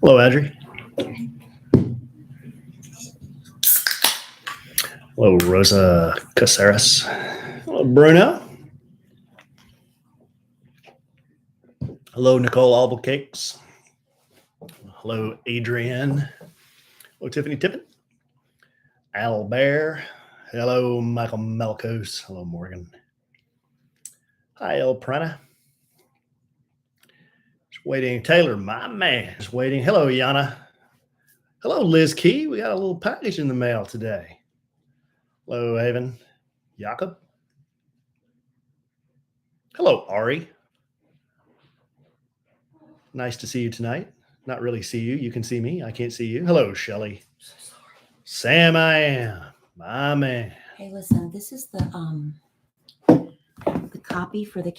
Hello, Adri. Hello, Rosa Caceres. Hello, Bruno. Hello, Nicole Albucakes. Hello, Adrienne. Hello, Tiffany Tippin. Al Bear. Hello, Michael Melkos. Hello, Morgan. Hi, El Prana. Just waiting. Taylor, my man. Just waiting. Hello, Yana. Hello, Liz Key. We got a little package in the mail today. Hello, Haven. Jakob. Hello, Ari. Nice to see you tonight. Not really see you. You can see me. I can't see you. Hello, Shelly. So sorry. Sam, I am. My man. Hey, listen, this is the copy for the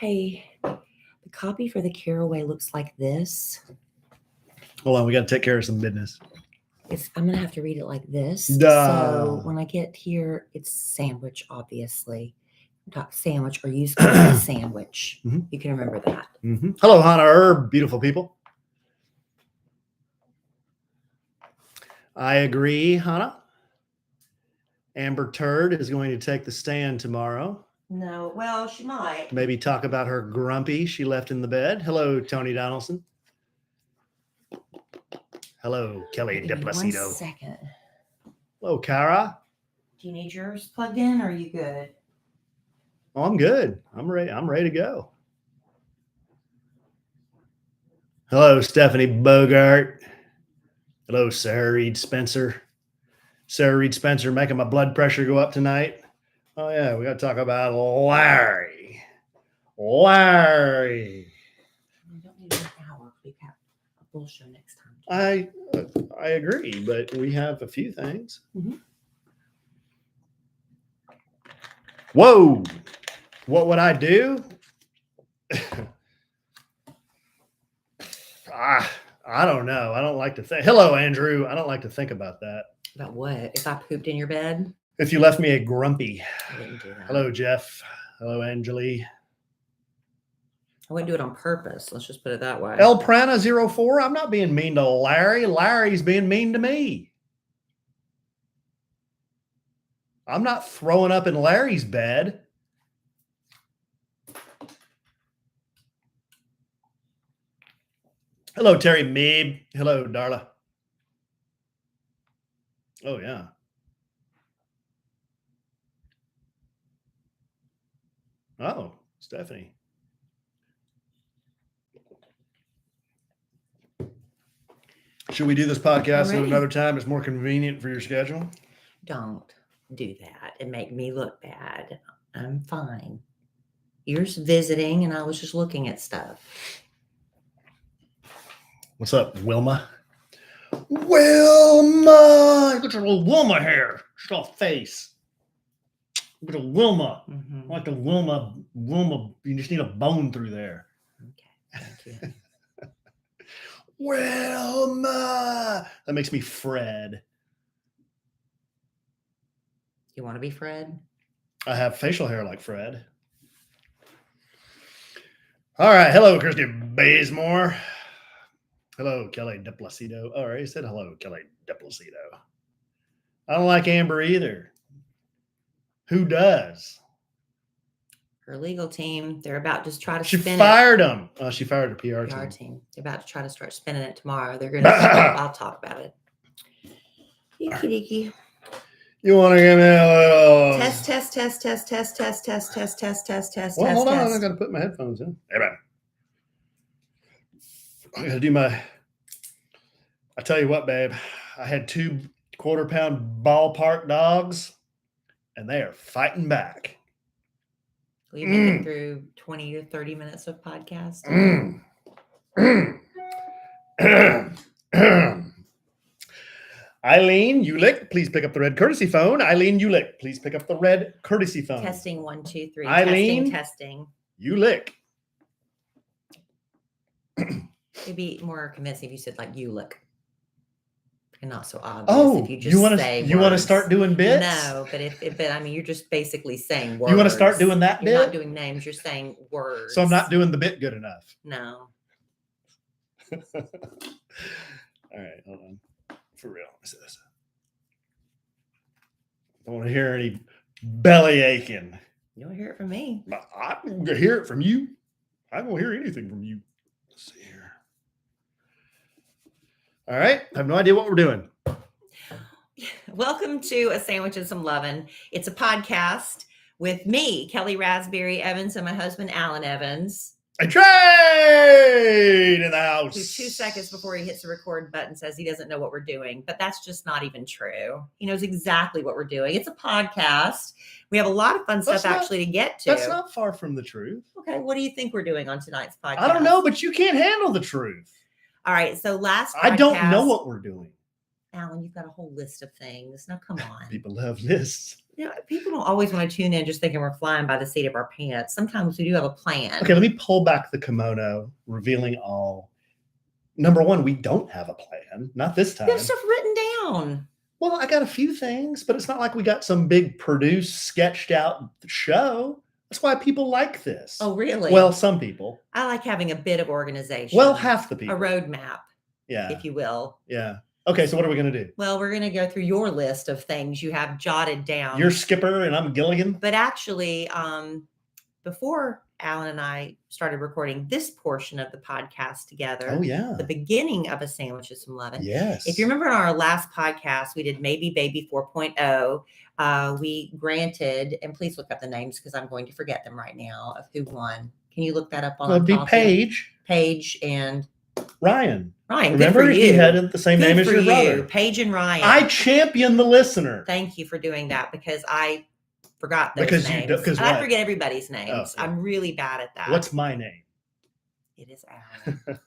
the copy for the Caraway looks like this. Hold on, we got to take care of some business. I'm gonna have to read it like this. Duh. So when I get here, it's sandwich, obviously. Not sandwich, or use sandwich. Mm-hmm. You can remember that. Mm-hmm. Hello, Hannah Herb, beautiful people. I agree, Hannah. Amber Turd is going to take the stand tomorrow. No, well, she might. Maybe talk about her grumpy she left in the bed. Hello, Tony Donaldson. Hello, Kelly Give me DePlacido. 1 second. Hello, Cara. Do you need yours plugged in, or are you good? Oh, I'm good. I'm ready to go. Hello, Stephanie Bogart. Hello, Sarah Reed Spencer. Sarah Reed Spencer making my blood pressure go up tonight. Oh, yeah, we got to talk about Larry. Larry. We don't need an hour. We have a full show next time. I agree, but we have a few things. Mm-hmm. Whoa. What would I do? I don't know. I don't like to think. Hello, Andrew. I don't like to think about that. About what? If I pooped in your bed? If you left me a grumpy. I didn't do that. Hello, Jeff. Hello, Angeli. I wouldn't do it on purpose. Let's just put it that way. El Prana 04. I'm not being mean to Larry. Larry's being mean to me. I'm not throwing up in Larry's bed. Hello, Terry Meeb. Hello, Darla. Oh, yeah. Oh, Stephanie. Should we do this podcast at another time? It's more convenient for your schedule. Don't do that and make me look bad. I'm fine. You're just visiting, and I was just looking at stuff. What's up, Wilma? Wilma! Look at your little Wilma hair. Just off face. Look at the Wilma. Mm-hmm. Like the Wilma, you just need a bone through there. Okay, thank you. Wilma! That makes me Fred. You want to be Fred? I have facial hair like Fred. All right. Hello, Christy Bazemore. Hello, Kelly DePlacido. All right. He said hello, Kelly DePlacido. I don't like Amber either. Who does? Her legal team, they're about to try to She spin fired him. Oh, she fired her PR PR team. team. They're about to try to start spinning it tomorrow. They're going to. I'll talk about it. Icky dicky. You want to give me a little Test. Well, hold on. I got to put my headphones in. Hey, man. I got to do my. I tell you what, babe. I had 2 quarter-pound ballpark dogs, and they are fighting back. Will you make it through 20 or 30 minutes of podcast? Eileen Ulick, please pick up the red courtesy phone. Eileen Ulick, please pick up the red courtesy phone. Testing 1, 2, 3. Eileen Testing. Ulick. It'd be more convincing if you said like you look. And not so obvious if you just say you want to start doing bits? No, but but I mean, you're just basically saying words. You want to start doing that You're bit? not doing names. You're saying words. So I'm not doing the bit good enough. No. All right, hold on. For real. Let's do this. I don't want to hear any belly aching. You don't hear it from me. I'm going to hear it from you. I won't hear anything from you. Let's see here. All right. I have no idea what we're doing. Welcome to A Sandwich and Some Lovin'. It's a podcast with me, Kellie Rasberry Evans, and my husband, Alan Evans. A trade in the house. Who 2 seconds before he hits the record button says he doesn't know what we're doing, but that's just not even true. He knows exactly what we're doing. It's a podcast. We have a lot of fun stuff actually to get to. That's not far from the truth. Okay, what do you think we're doing on tonight's podcast? I don't know, but you can't handle the truth. All right, so last podcast, I don't know what we're doing. Alan, you've got a whole list of things. Now, come on. People love lists. You know, people don't always want to tune in just thinking we're flying by the seat of our pants. Sometimes we do have a plan. Okay, let me pull back the kimono, revealing all. Number one, we don't have a plan. Not this time. You have stuff written down. Well, I got a few things, but it's not like we got some big produced, sketched out show. That's why people like this. Oh, really? Well, some people. I like having a bit of organization. Well, half the people. A roadmap, yeah, if you will. Yeah. Okay, so what are we going to do? Well, we're going to go through your list of things you have jotted down. You're Skipper and I'm Gilligan. But actually, before Alan and I started recording this portion of the podcast together. Oh, yeah. The beginning of A Sandwich and Some Lovin'. Yes. If you remember in our last podcast, we did Maybe Baby 4.0. We granted, and please look up the names because I'm going to forget them right now of who won. Can you look that up on? Well, it'd be Paige. Paige and Ryan. Remember, good for you had the same name as your brother. Paige and Ryan. I champion the listener. Thank you for doing that because I forgot those names. Because I forget everybody's names. Oh, yeah. I'm really bad at that. What's my name? It is Alan.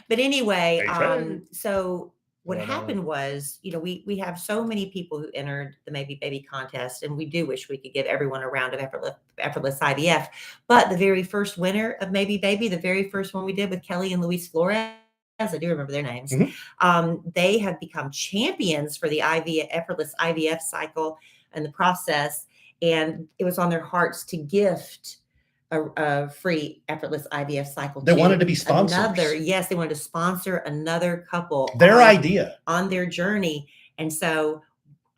But anyway, Hey, so what happened was, you know, we have so many people who entered the Maybe Baby contest, and we do wish we could give everyone a round of effortless IVF. But the very first winner of Maybe Baby, the very first one we did with Kellie and Luis Flores, I do remember their names. Mm-hmm. They have become champions for the effortless IVF cycle and the process. And it was on their hearts to gift a free effortless IVF cycle. They wanted to be sponsors. They wanted to sponsor another couple. Their idea. On their journey. And so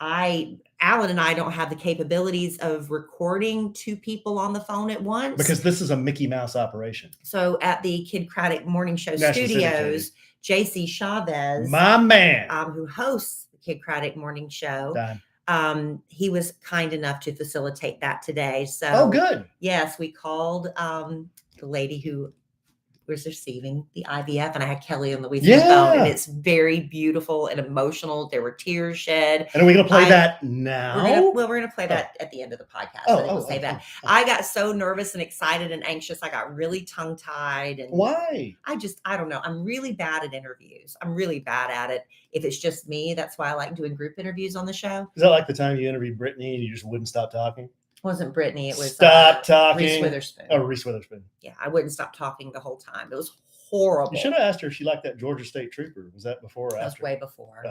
Alan and I don't have the capabilities of recording 2 people on the phone at once. Because this is a Mickey Mouse operation. So at the Kid Craddock Morning Show Studios, JC Chavez, my man, who hosts the Kid Craddock Morning Show, he was kind enough to facilitate that today. So, oh, good. Yes, we called the lady who was receiving the IVF, and I had Kellie and Louise on the phone, and it's very beautiful and emotional. There were tears shed. And are we going to play that now? We're going to play that at the end of the podcast. I think we'll say that. I got so nervous and excited and anxious. I got really tongue-tied. And why? I don't know. I'm really bad at interviews. I'm really bad at it. If it's just me, that's why I like doing group interviews on the show. Is that like the time you interviewed Brittany and you just wouldn't stop talking? It wasn't Brittany. It was Stop talking. Reese Witherspoon. Oh, Reese Witherspoon. Yeah, I wouldn't stop talking the whole time. It was horrible. You should have asked her if she liked that Georgia State Trooper. Was that before or after? That was way before.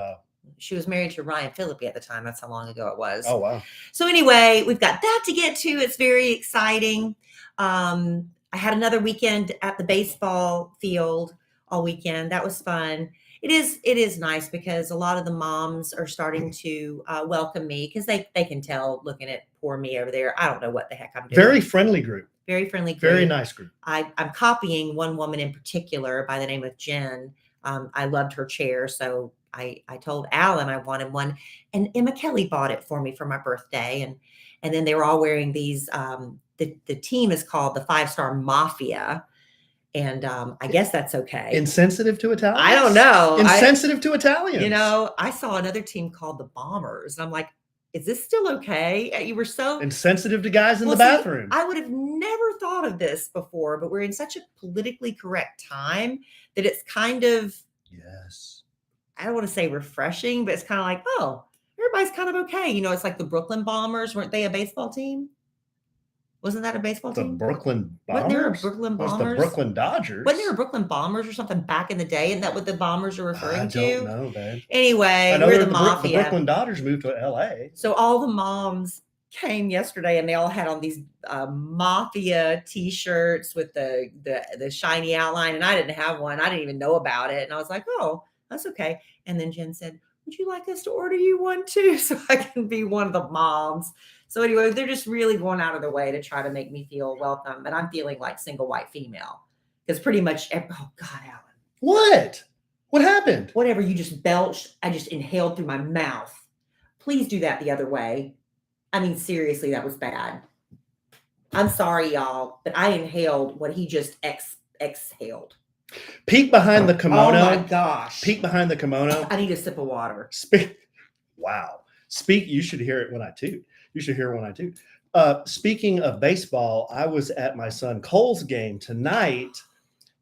She was married to Ryan Phillippe at the time. That's how long ago it was. Oh, wow. So anyway, we've got that to get to. It's very exciting. I had another weekend at the baseball field all weekend. That was fun. It is nice because a lot of the moms are starting to welcome me because they can tell looking at poor me over there. I don't know what the heck I'm doing. Very friendly group. Very friendly group. Very nice group. I'm copying one woman in particular by the name of Jen. I loved her chair. So I told Alan I wanted one, and Emma Kellie bought it for me for my birthday. And then they were all wearing these, the team is called the 5-Star Mafia. And I guess that's okay. Insensitive to Italians? I don't know. Insensitive to Italians. You know, I saw another team called the Bombers. And I'm like, is this still okay? You were so insensitive to guys in the bathroom. I would have never thought of this before, but we're in such a politically correct time that it's kind of, yes, I don't want to say refreshing, but it's kind of like, oh, everybody's kind of okay. It's like the Brooklyn Bombers. Weren't they a baseball team? Wasn't that a baseball The team? Brooklyn Wasn't there a Bombers? Brooklyn Was the Bombers? Brooklyn Dodgers? Wasn't there a Brooklyn Bombers or something back in the day? Isn't that what the Bombers are referring I to? don't know, babe. Anyway, I know we're that the mafia. the Brooklyn Dodgers moved to LA. So all the moms came yesterday and they all had on these mafia t-shirts with the shiny outline, and I didn't have one. I didn't even know about it. And I was like, oh, that's okay. And then Jen said, would you like us to order you one too, so I can be one of the moms? So anyway, they're just really going out of their way to try to make me feel welcome. But I'm feeling like single white female because pretty much, oh God, Alan. What happened? Whatever you just belched, I just inhaled through my mouth. Please do that the other way. I mean, seriously, that was bad. I'm sorry, y'all, but I inhaled what he just exhaled. Peek behind the kimono. Oh my gosh. Peek behind the kimono. I need a sip of water. Wow. You should hear it when I toot. You should hear it when I toot. Speaking of baseball, I was at my son Cole's game tonight,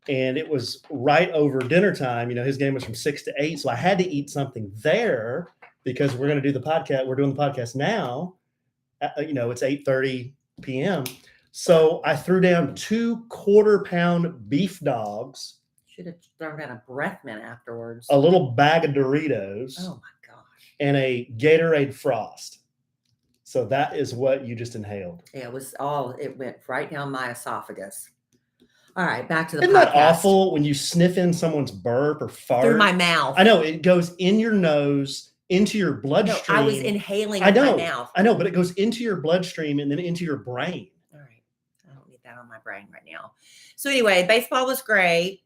and it was right over dinner time. His game was from 6 to 8, so I had to eat something there because we're going to do the podcast. We're doing the podcast now. It's 8:30 p.m. So I threw down 2 quarter-pound beef dogs. Should have thrown down a breath mint afterwards. A little bag of Doritos. Oh my gosh. And a Gatorade Frost. So that is what you just inhaled. Yeah, it went right down my esophagus. All right, back to the Isn't podcast. that awful when you sniff in someone's burp or fart? Through my mouth. I know, it goes in your nose, into your bloodstream. No, I was inhaling in my mouth. I know, but it goes into your bloodstream and then into your brain. All right. I don't need that on my brain right now. So anyway, baseball was great.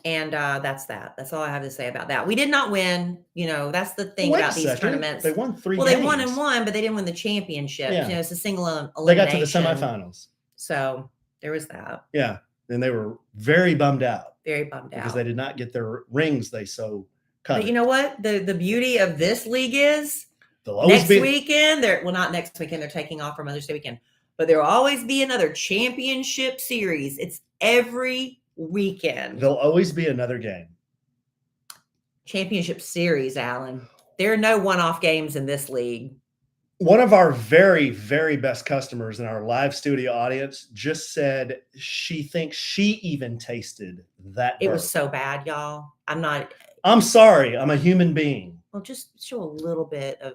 And that's that. That's all I have to say about that. We did not win. That's the thing about these tournaments. They won 3 games. Well, they won and won, but they didn't win the championship. Yeah. It's a single elimination. They got to the semifinals. So there was that. Yeah. And they were very bummed out. Very bummed out. Because they did not get their rings they so cut. But you know what? The beauty of this league is next weekend, not next weekend, they're taking off for Mother's Day weekend. But there will always be another championship series. It's every weekend. There'll always be another game. Championship series, Alan. There are no one-off games in this league. One of our very, very best customers in our live studio audience just said she thinks she even tasted that. It was so bad, y'all. I'm sorry. I'm a human being. Well, just show a little bit of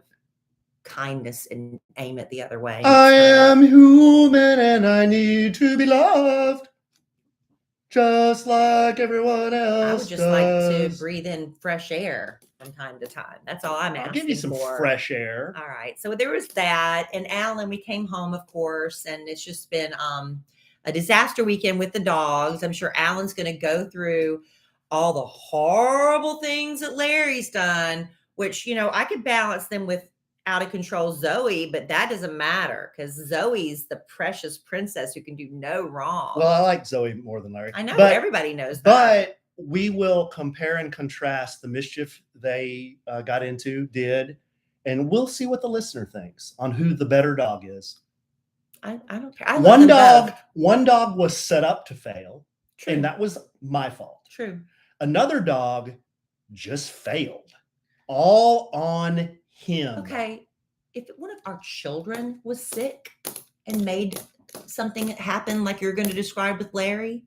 kindness and aim it the other way. I am human and I need to be loved. Just like everyone else. I would just like to breathe in fresh air from time to time. That's all I'm asking for. I'll give you some fresh air. All right. So there was that. And Alan, we came home, of course, and it's just been a disaster weekend with the dogs. I'm sure Alan's going to go through all the horrible things that Larry's done, which, I could balance them with out of control Zoe, but that doesn't matter because Zoe's the precious princess who can do no wrong. Well, I like Zoe more than Larry. I know, everybody knows that. But we will compare and contrast the mischief they did, and we'll see what the listener thinks on who the better dog is. I don't care. One dog was set up to fail. True. And that was my fault. True. Another dog just failed. All on him. Okay. If one of our children was sick and made something happen like you're going to describe with Larry,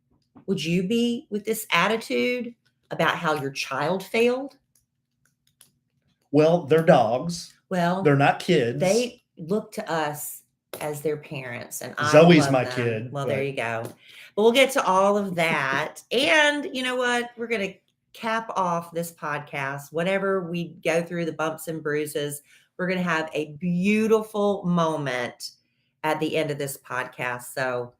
would you be with this attitude about how your child failed? Well, they're dogs. Well, they're not kids. They look to us as their parents, and Zoe's my kid. Well, there you go. But we'll get to all of that. And you know what? We're going to cap off this podcast. Whatever we go through, the bumps and bruises, we're going to have a beautiful moment at the end of this podcast. So,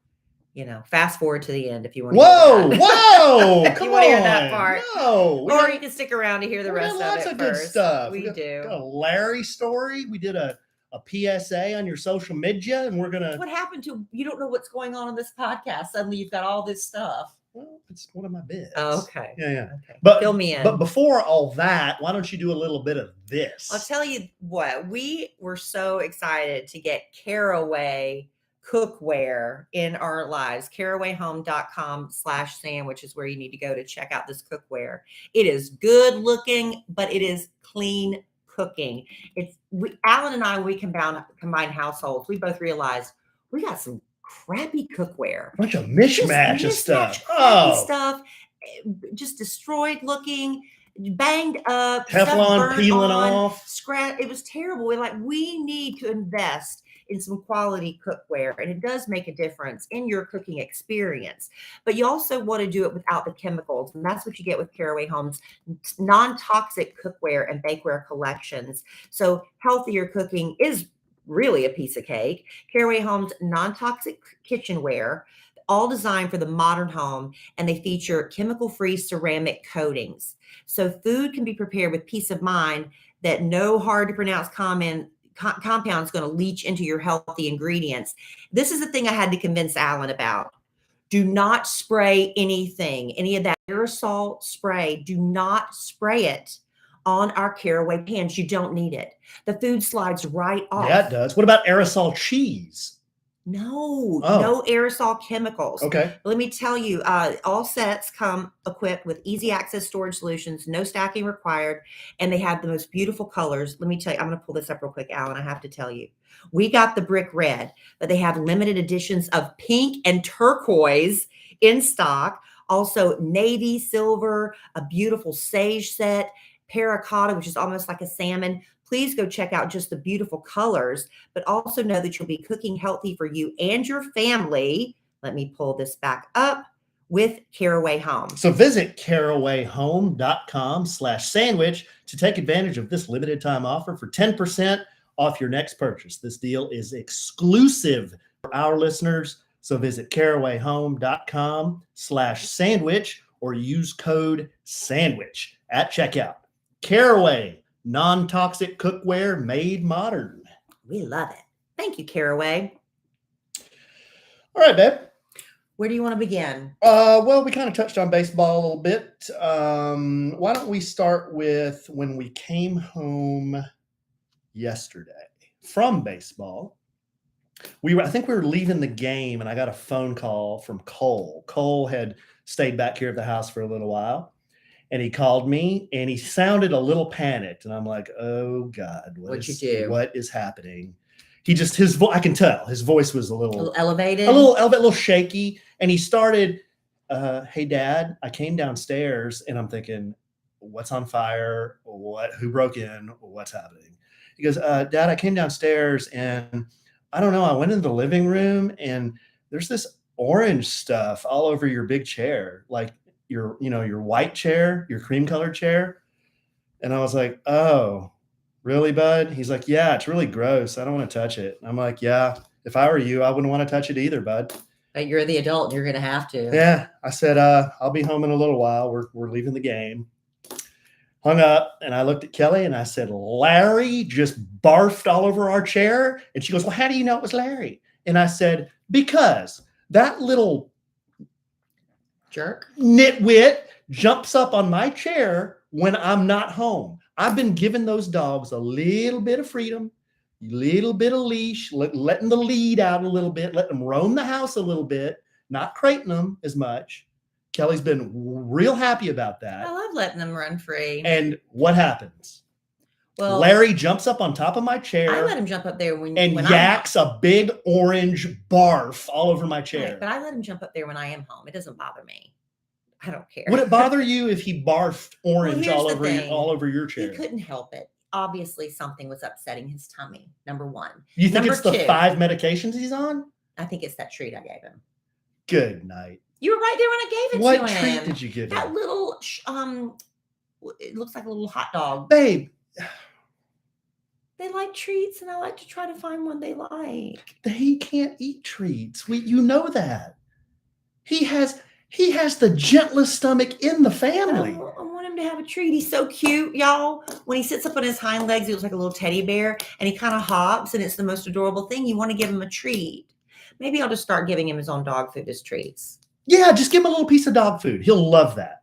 fast forward to the end if you want to. Whoa! If you want to hear that part. No. Or you can stick around to hear the rest of it. Lots of good stuff. We do. Got a Larry story. We did a PSA on your social media, and we're gonna. What happened to you? Don't know what's going on this podcast. Suddenly, you've got all this stuff. Well, it's one of my bits. Oh, okay. Yeah. Okay. But fill me in. But before all that, why don't you do a little bit of this? I'll tell you what. We were so excited to get Caraway cookware in our lives. carawayhome.com/sandwich is where you need to go to check out this cookware. It is good looking, but it is clean cooking. Alan and I, when we combine households, we both realized we got some crappy cookware. Bunch of mishmash of stuff. Crappy stuff, just destroyed looking, banged up, Teflon peeling off. Scratch. It was terrible. We need to invest in some quality cookware, and it does make a difference in your cooking experience. But you also want to do it without the chemicals, and that's what you get with Caraway Home's non-toxic cookware and bakeware collections. So healthier cooking is really a piece of cake. Caraway Home's non-toxic kitchenware, all designed for the modern home, and they feature chemical-free ceramic coatings. So food can be prepared with peace of mind that no hard-to-pronounce compound is going to leach into your healthy ingredients. This is the thing I had to convince Alan about. Do not spray anything, any of that aerosol spray. Do not spray it on our Caraway pans. You don't need it. The food slides right off. Yeah, it does. What about aerosol cheese? No aerosol chemicals. Okay. Let me tell you, all sets come equipped with easy access storage solutions, no stacking required, and they have the most beautiful colors. Let me tell you, I'm going to pull this up real quick, Alan. I have to tell you, we got the brick red, but they have limited editions of pink and turquoise in stock. Also navy, silver, a beautiful sage set, terracotta, which is almost like a salmon. Please go check out just the beautiful colors, but also know that you'll be cooking healthy for you and your family. Let me pull this back up with Caraway Home. So visit carawayhome.com/sandwich to take advantage of this limited time offer for 10% off your next purchase. This deal is exclusive for our listeners. So visit carawayhome.com/sandwich or use code SANDWICH at checkout. Caraway, non-toxic cookware made modern. We love it. Thank you, Caraway. All right, babe. Where do you want to begin? Well, we kind of touched on baseball a little bit. Why don't we start with when we came home yesterday from baseball? I think we were leaving the game, and I got a phone call from Cole. Cole had stayed back here at the house for a little while. And he called me, and he sounded a little panicked. And I'm like, oh, God, what is happening? I can tell his voice was a little elevated, a little shaky. And he started, hey, Dad, I came downstairs, and I'm thinking, what's on fire? Who broke in? What's happening? He goes, Dad, I came downstairs, and I don't know. I went into the living room, and there's this orange stuff all over your big chair, like your white chair, your cream colored chair. And I was like, oh, really, bud? He's like, yeah, it's really gross. I don't want to touch it. I'm like, yeah, if I were you, I wouldn't want to touch it either, bud. But you're the adult and you're going to have to. Yeah. I said, I'll be home in a little while. We're leaving the game. Hung up, and I looked at Kellie and I said, Larry just barfed all over our chair. And she goes, well, how do you know it was Larry? And I said, because that little jerk nitwit jumps up on my chair when I'm not home. I've been giving those dogs a little bit of freedom, a little bit of leash, letting the lead out a little bit, letting them roam the house a little bit, not crating them as much. Kellie's been real happy about that. I love letting them run free. And what happens? Well, Larry jumps up on top of my chair. I let him jump up there when yaks a big orange barf all over my chair. Right, but I let him jump up there when I am home. It doesn't bother me. I don't care. Would it bother you if he barfed orange all over your chair? He couldn't help it. Obviously, something was upsetting his tummy. Number one. You think it's the 5 medications he's on? I think it's that treat I gave him. Good night. You were right there when I gave it to him. What treat did you give him? That little, it looks like a little hot dog. Babe. They like treats, and I like to try to find one they like. He can't eat treats. You know that. He has the gentlest stomach in the family. I want him to have a treat. He's so cute, y'all. When he sits up on his hind legs, he looks like a little teddy bear, and he kind of hops, and it's the most adorable thing. You want to give him a treat. Maybe I'll just start giving him his own dog food as treats. Yeah, just give him a little piece of dog food. He'll love that.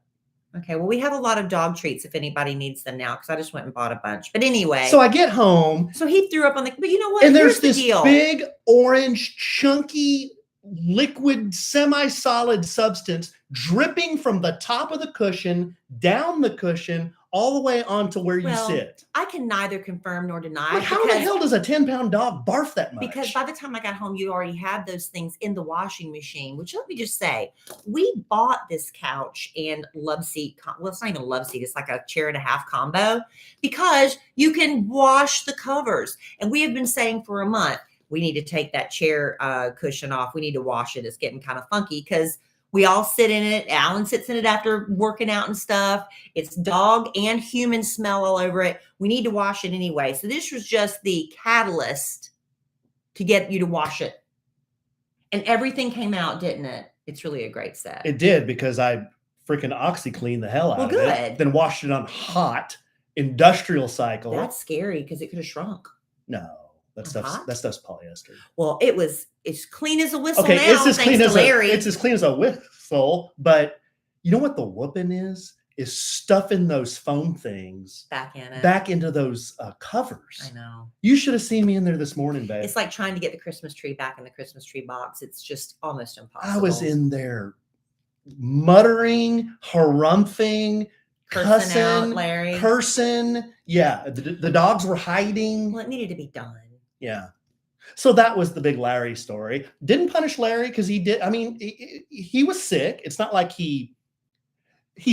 Okay. Well, we have a lot of dog treats if anybody needs them now, because I just went and bought a bunch. But anyway. So I get home. So he threw up on the, but you know what? And Here's there's the this deal. big orange, chunky, liquid, semi-solid substance dripping from the top of the cushion, down the cushion, all the way onto where you sit. I can neither confirm nor deny. But how the hell does a 10-pound dog barf that much? Because by the time I got home, you already had those things in the washing machine, which let me just say, we bought this couch and love seat. Well, it's not even a love seat. It's like a chair and a half combo because you can wash the covers. And we have been saying for a month, we need to take that chair cushion off. We need to wash it. It's getting kind of funky because we all sit in it. Alan sits in it after working out and stuff. It's dog and human smell all over it. We need to wash it anyway. So this was just the catalyst to get you to wash it. And everything came out, didn't it? It's really a great set. It did, because I freaking OxyClean the hell out of it. Then washed it on hot industrial cycle. That's scary because it could have shrunk. No. That stuff's polyester. Well, it's clean as a whistle okay, now. It's as clean as a whistle, but you know what the whooping is stuffing those foam things back into those covers. I know. You should have seen me in there this morning, babe. It's like trying to get the Christmas tree back in the Christmas tree box. It's just almost impossible. I was in there muttering, harumphing, cussing out, Larry. Cursing. Yeah, the dogs were hiding. Well, it needed to be done. Yeah. So that was the big Larry story. Didn't punish Larry because he did. I mean, he was sick. It's not like he's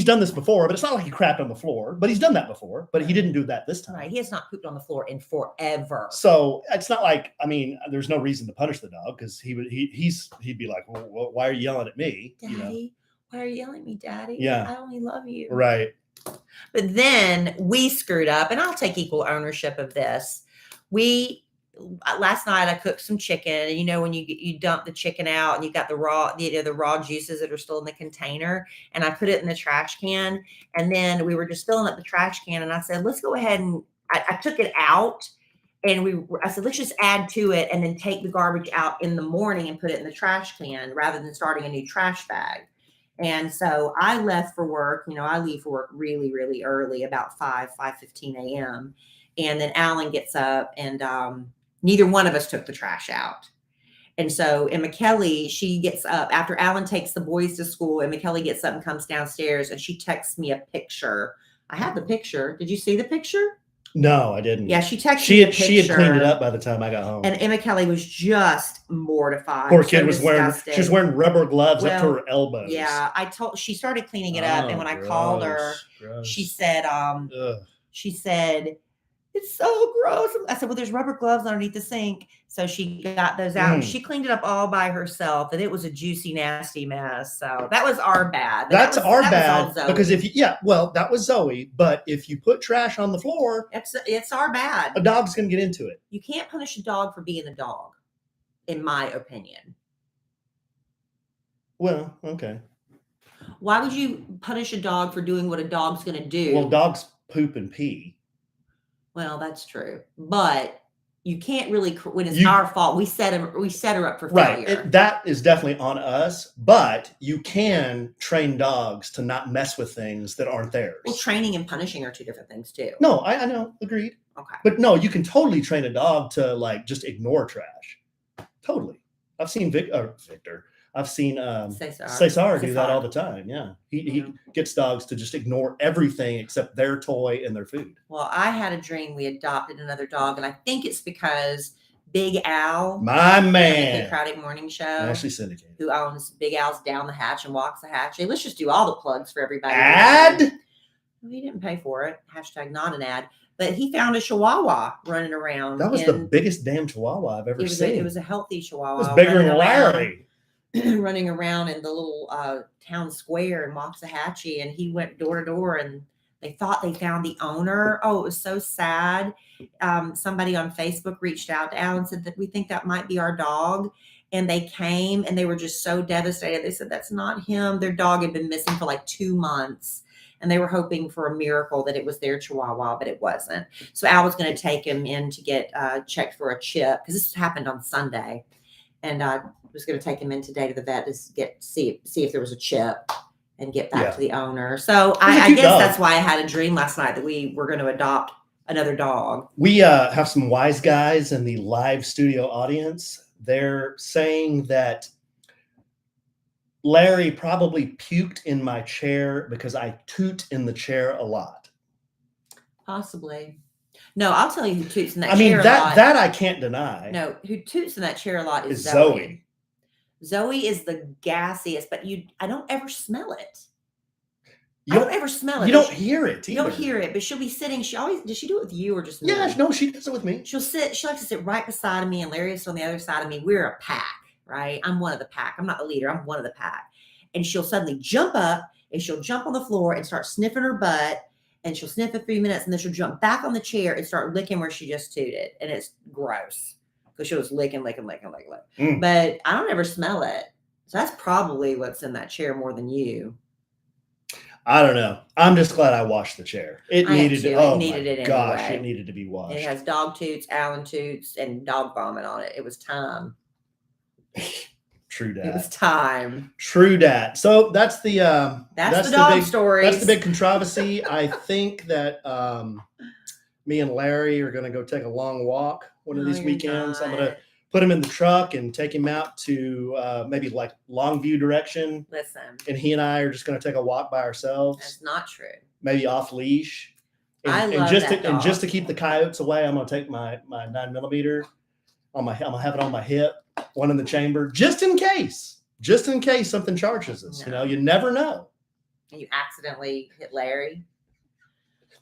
done this before, but it's not like he crapped on the floor. But he's done that before. But he didn't do that this time. Right. He has not pooped on the floor in forever. So it's not like, I mean, there's no reason to punish the dog because he'd be like, well, why are you yelling at me? Daddy, why are you yelling at me, Daddy? Yeah. I only love you. Right. But then we screwed up, and I'll take equal ownership of this. Last night I cooked some chicken, and you know when you dump the chicken out and you got the raw juices that are still in the container, and I put it in the trash can, and then we were just filling up the trash can, and I said, let's go ahead and I took it out, and I said, let's just add to it and then take the garbage out in the morning and put it in the trash can rather than starting a new trash bag. And so I left for work. You know, I leave for work really, really early, about 5:15 a.m. And then Alan gets up, and neither one of us took the trash out. And so Emma Kellie, she gets up after Alan takes the boys to school. Emma Kellie gets up and comes downstairs, and she texts me a picture. I have the picture. Did you see the picture? No, I didn't. Yeah, she texted me a picture. She had cleaned it up by the time I got home. And Emma Kellie was just mortified. Poor kid was wearing rubber gloves up to her elbows. Yeah, she started cleaning it up, and when I called her, she said, it's so gross. I said, well, there's rubber gloves underneath the sink. So she got those out and she cleaned it up all by herself. And it was a juicy, nasty mess. So that was our bad. That's our bad. Because that was Zoe. But if you put trash on the floor, it's our bad. A dog's going to get into it. You can't punish a dog for being a dog, in my opinion. Well, okay. Why would you punish a dog for doing what a dog's going to do? Well, dogs poop and pee. Well, that's true, but you can't really, when it's our fault, we set her up for failure. Right. That is definitely on us, but you can train dogs to not mess with things that aren't theirs. Well, training and punishing are two different things too. No, I know. Agreed. Okay. But no, you can totally train a dog to like just ignore trash. Totally. I've seen Victor. I've seen Cesar do that all the time. Yeah. He gets dogs to just ignore everything except their toy and their food. Well, I had a dream we adopted another dog, and I think it's because Big Al, my man, the Crowded Morning Show, Ashley syndicated, who owns Big Al's Down the Hatch and Walks the Hatch. Hey, let's just do all the plugs for everybody. Ad? He didn't pay for it. #, not an ad. But he found a Chihuahua running around. That was the biggest damn Chihuahua I've ever seen. It was a healthy Chihuahua. It was bigger than Larry. Running around in the little town square in Waxahachie, and he went door to door, and they thought they found the owner. Oh, it was so sad. Somebody on Facebook reached out to Al and said that we think that might be our dog. And they came, and they were just so devastated. They said, that's not him. Their dog had been missing for like 2 months. And they were hoping for a miracle that it was their Chihuahua, but it wasn't. So Al was going to take him in to get checked for a chip, because this happened on Sunday. And I was going to take him in today to the vet to see if there was a chip. and get back Yeah. to the owner. So It's a I cute guess dog. that's why I had a dream last night that we were going to adopt another dog. We have some wise guys in the live studio audience. They're saying that Larry probably puked in my chair because I toot in the chair a lot. Possibly. No, I'll tell you who toots in that I mean, chair a lot. that I can't deny. No, who toots in that chair a lot is Is Zoe. Zoe. Zoe is the gassiest, but I don't ever smell it. You I don't ever smell it. You don't hear it You don't either. hear it, but she'll be sitting. Does she do it with you or just me? Yeah, no, she does it with me. She likes to sit right beside me, and Larry is on the other side of me. We're a pack, right? I'm one of the pack. I'm not the leader. I'm one of the pack. And she'll suddenly jump up and she'll jump on the floor and start sniffing her butt. And she'll sniff for 3 minutes, and then she'll jump back on the chair and start licking where she just tooted. And it's gross because she'll just licking. But I don't ever smell it. So that's probably what's in that chair more than you. I don't know. I'm just glad I washed the chair. It needed it. Oh my gosh, anyway. it needed to be washed. It has dog toots, Allen toots, and dog vomit on it. It was time. True dat. It was time. True dat. So that's the dog story. That's the big controversy. I think that me and Larry are going to go take a long walk one of these weekends. I'm going to put him in the truck and take him out to maybe like Longview direction. Listen. And he and I are just going to take a walk by ourselves. That's not true. Maybe off leash. And just to keep the coyotes away, I'm going to take my 9mm I'm going to have it on my hip, one in the chamber, just in case something charges us. No. You never know. And you accidentally hit Larry.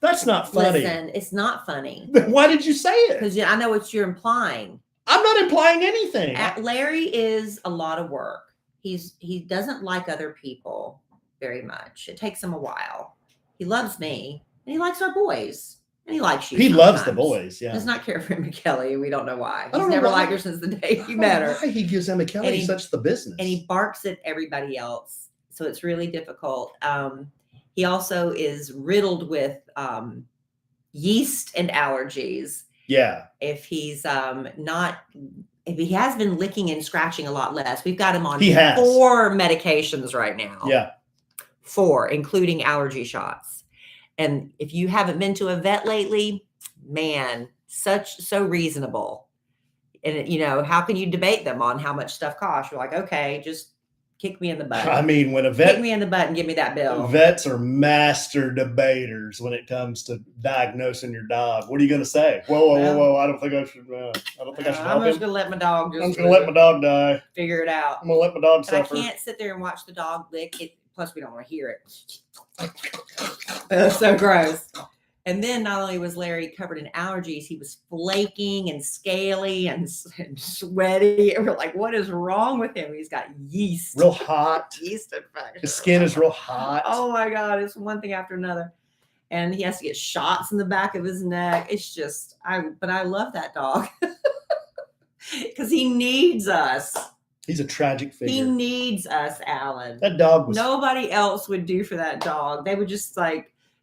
That's not funny. Listen, it's not funny. Why did you say it? Because I know what you're implying. I'm not implying anything. Larry is a lot of work. He doesn't like other people very much. It takes him a while. He loves me, and he likes our boys. And he likes you. He loves the boys, yeah. Does not care for Emma Kellie, and we don't know why. He's never liked her since the day he met her. Why he gives Emma Kellie such the business. And he barks at everybody else. So it's really difficult. He also is riddled with yeast and allergies. Yeah. If he has been licking and scratching a lot less, we've got him on 4 medications right now. Yeah. 4, including allergy shots. And if you haven't been to a vet lately, man, so reasonable. And how can you debate them on how much stuff costs? You're like, okay, just kick me in the butt. I mean, when a vet kick me in the butt and give me that bill. Vets are master debaters when it comes to diagnosing your dog. What are you going to say? Whoa! I don't think I should. I'm just going to let my dog. I'm just going to let my dog die. Figure it out. I'm going to let my dog suffer. I can't sit there and watch the dog lick it. Plus, we don't want to hear it. It's so gross. And then not only was Larry covered in allergies, he was flaking and scaly and sweaty. And we're like, what is wrong with him? He's got yeast. Real hot. Yeast infection. His skin is real hot. Oh my God. It's one thing after another. And he has to get shots in the back of his neck. It's just, but I love that dog because he needs us. He's a tragic figure. He needs us, Alan. That dog was... Nobody else would do for that dog. They would just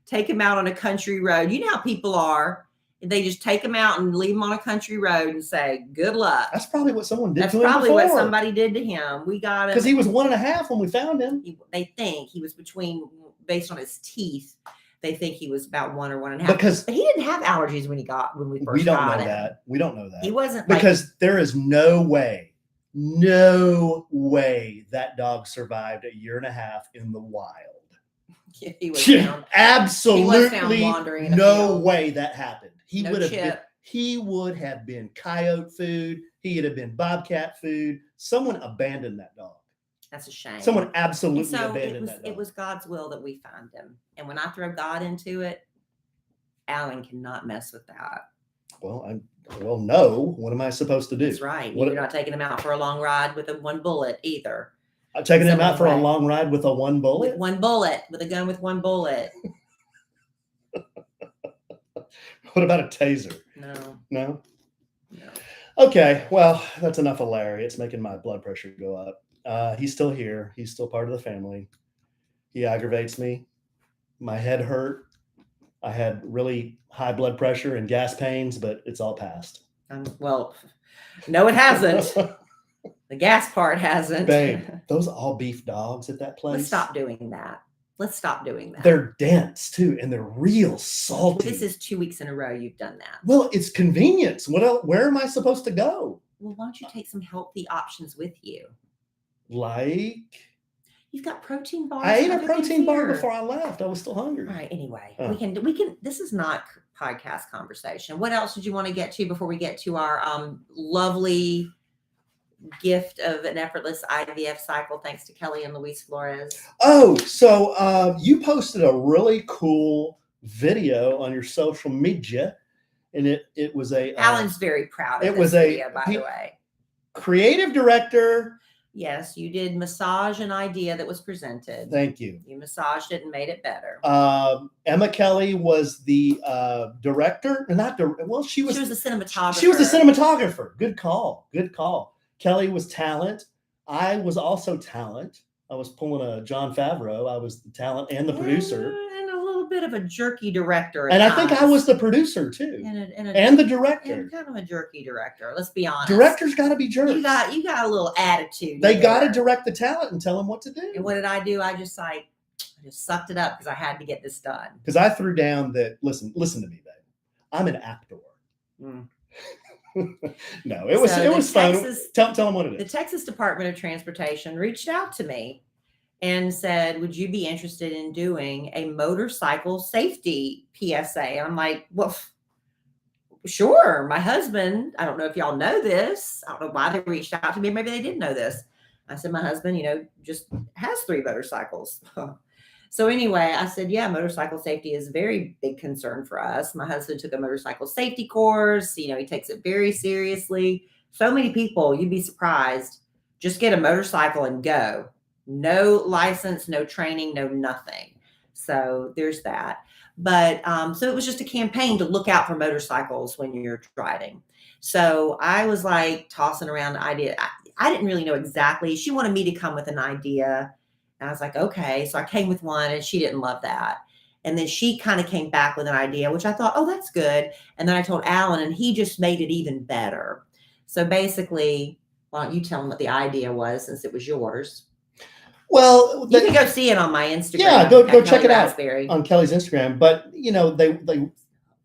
take him out on a country road. You know how people are. They just take him out and leave him on a country road and say, good luck. That's probably what someone did to him. That's probably what somebody did to him. We got him. Because he was 1.5 when we found him. They think he was based on his teeth, they think he was about 1 or 1.5. But he didn't have allergies when we first got him. We don't know that. We don't know that. He wasn't because there is no way that dog survived 1.5 years in the wild. Yeah, he was found, absolutely wandering no way that happened. He would have been coyote food. He'd have been bobcat food. Someone abandoned that dog. That's a shame. Someone absolutely abandoned that dog. It was God's will that we found him. And when I throw God into it, Alan cannot mess with that. Well, no. What am I supposed to do? That's right. You're not taking him out for a long ride with a 1 bullet either. I'm taking him out for a long ride with a 1 bullet? With 1 bullet. With a gun with 1 bullet. What about a taser? No. Okay. Well, that's enough of Larry. It's making my blood pressure go up. He's still here. He's still part of the family. He aggravates me. My head hurt. I had really high blood pressure and gas pains, but it's all passed. Well, no, it hasn't. The gas part hasn't. Babe, those all beef dogs at that place. Let's stop doing that. Let's stop doing that. They're dense too, and they're real salty. Well, this is 2 weeks in a row you've done that. Well, it's convenience. What else? Where am I supposed to go? Well, why don't you take some healthy options with you? Like, you've got protein bars. I ate a protein bar before I left. I was still hungry. All right. Anyway, we can. This is not podcast conversation. What else did you want to get to before we get to our lovely gift of an effortless IVF cycle, thanks to Kellie and Luis Flores? Oh, so you posted a really cool video on your social media, and it was a Alan's very proud of it this was video, by the way. Creative director. Yes, you did massage an idea that was presented. Thank you. You massaged it and made it better. Emma Kellie was the director, she was the cinematographer. She was the cinematographer. Good call. Good call. Kellie was talent. I was also talent. I was pulling a Jon Favreau. I was the talent and the producer. And a little bit of a jerky director. And I think I was the producer too. And the director. And kind of a jerky director. Let's be honest. Directors got to be jerks. You got a little attitude. They got to direct the talent and tell them what to do. And what did I do? I just sucked it up because I had to get this done. Because I threw down that, listen to me, babe. I'm an actor. No, it was fun. Tell them what it is. The Texas Department of Transportation reached out to me and said, would you be interested in doing a motorcycle safety PSA? And I'm like, well, sure. My husband, I don't know if y'all know this. I don't know why they reached out to me. Maybe they didn't know this. I said, my husband, just has 3 motorcycles. So anyway, I said, yeah, motorcycle safety is a very big concern for us. My husband took a motorcycle safety course. He takes it very seriously. So many people, you'd be surprised, just get a motorcycle and go. No license, no training, no nothing. So there's that. But so it was just a campaign to look out for motorcycles when you're driving. So I was like tossing around the idea. I didn't really know exactly. She wanted me to come with an idea. And I was like, okay. So I came with one and she didn't love that. And then she kind of came back with an idea, which I thought, oh, that's good. And then I told Alan and he just made it even better. So basically, why don't you tell him what the idea was since it was yours? Well, you can go see it on my Instagram. Yeah, go check it out Rasberry. On Kellie's Instagram. But they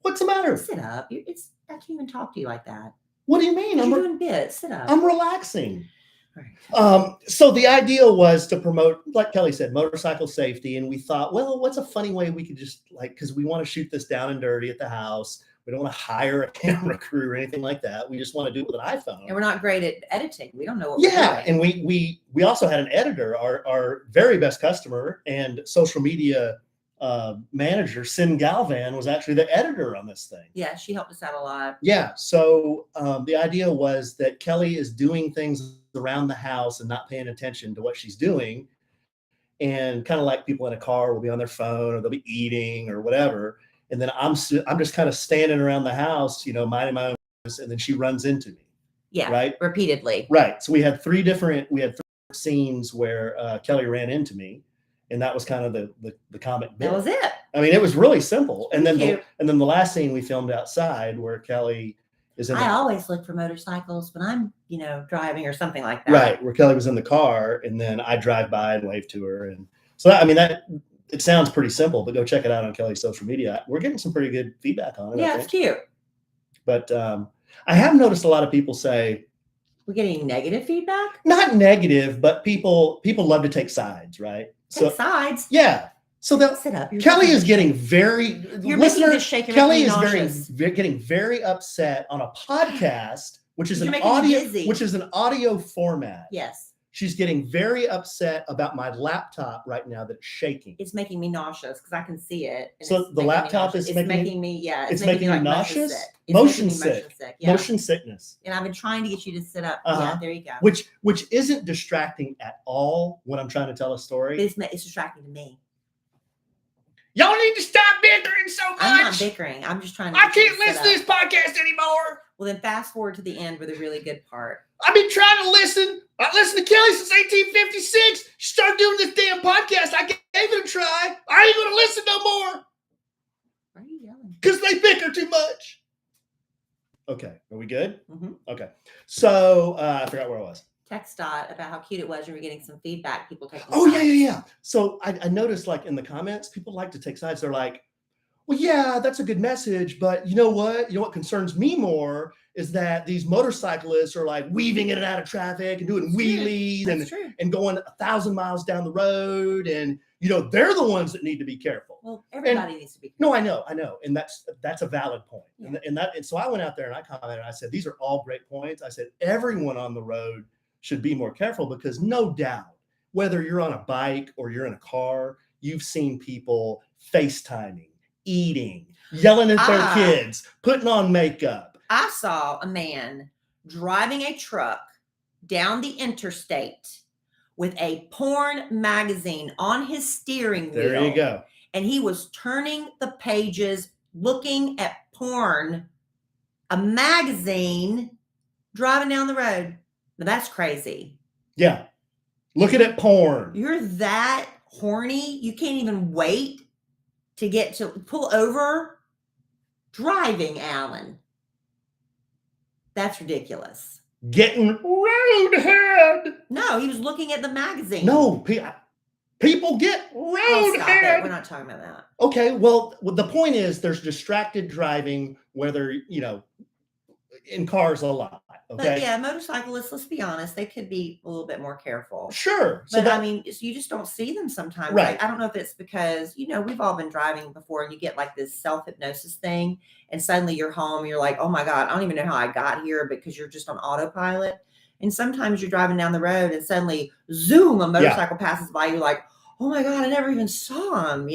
what's the matter? Sit up. I can't even talk to you like that. What do you mean? I'm doing bits. Sit up. I'm relaxing. Right. So the idea was to promote, like Kellie said, motorcycle safety. And we thought, well, what's a funny way we could just because we want to shoot this down and dirty at the house. We don't want to hire a camera crew or anything like that. We just want to do it with an iPhone. And we're not great at editing. We don't know what we're doing. And we also had an editor, our very best customer and social media manager, Sin Galvan, was actually the editor on this thing. Yeah, she helped us out a lot. Yeah. So the idea was that Kellie is doing things around the house and not paying attention to what she's doing. And kind of like people in a car will be on their phone or they'll be eating or whatever. And then I'm just kind of standing around the house, minding my own business, and then she runs into me. Yeah. Right. Repeatedly. Right. So we had three different scenes where Kellie ran into me. And that was kind of the comic bit. That was it. I mean, it was really simple. And then the last scene we filmed outside where Kellie is in. I always look for motorcycles when I'm, driving or something like that. Right, where Kellie was in the car, and then I drive by and wave to her, and so that it sounds pretty simple, but go check it out on Kellie's social media. We're getting some pretty good feedback on it. Yeah, it's cute. But I have noticed a lot of people say. We're getting negative feedback? Not negative, but people love to take sides, right? Take sides? Yeah. So sit up. Kellie is getting very. Kellie is getting very upset on a podcast, which is an audio format. Yes. She's getting very upset about my laptop right now that's shaking. It's making me nauseous because I can see it. So the laptop is making me nauseous. Motion sick. Yeah. Motion sickness. And I've been trying to get you to sit up. Yeah, there you go. Which isn't distracting at all when I'm trying to tell a story. It's distracting to me. Y'all need to stop bickering so much. I'm not bickering. I'm just trying to. I can't listen to this podcast anymore. Well, then fast forward to the end where the really good part. I've been trying to listen. I listened to Kellie since 1856. She started doing this damn podcast. I gave it a try. I ain't going to listen no more. Why are you yelling? Because they bicker too much. Okay. Are we good? Mm-hmm. Okay. So I forgot where I was. text Dot about how cute it was. You were getting some feedback. People taking. Oh, yeah, sides. yeah, yeah. So I noticed like in the comments, people like to take sides. They're like, well, yeah, that's a good message, but you know what? You know what concerns me more is that these motorcyclists are like weaving in and out of traffic and doing It's true. wheelies That's true. and going 1,000 miles down the road, and they're the ones that need to be careful. Well, everybody needs to be No, careful. I know, and that's a valid point. Yeah. And so I went out there and I commented. I said, these are all great points. I said everyone on the road should be more careful because no doubt, whether you're on a bike or you're in a car, you've seen people FaceTiming, eating, yelling at their kids, putting on makeup. I saw a man driving a truck down the interstate with a porn magazine on his steering wheel. There you go. And he was turning the pages, looking at porn, a magazine, driving down the road. Now that's crazy. Yeah. Looking at porn. You're that horny. You can't even wait to get to pull over. Driving, Alan. That's ridiculous. Getting roadhead. No, he was looking at the magazine. No, people get roadhead. Stop it. We're not talking about that. Okay, well, the point is there's distracted driving, whether, in cars a lot. Okay. But yeah, motorcyclists, let's be honest, they could be a little bit more careful. Sure. But I mean, you just don't see them sometimes. Right. Like, I don't know if it's because, we've all been driving before and you get like this self-hypnosis thing and suddenly you're home, you're like, oh my God, I don't even know how I got here because you're just on autopilot. And sometimes you're driving down the road and suddenly, zoom, a motorcycle passes by. You're like, oh my God, I never even saw him,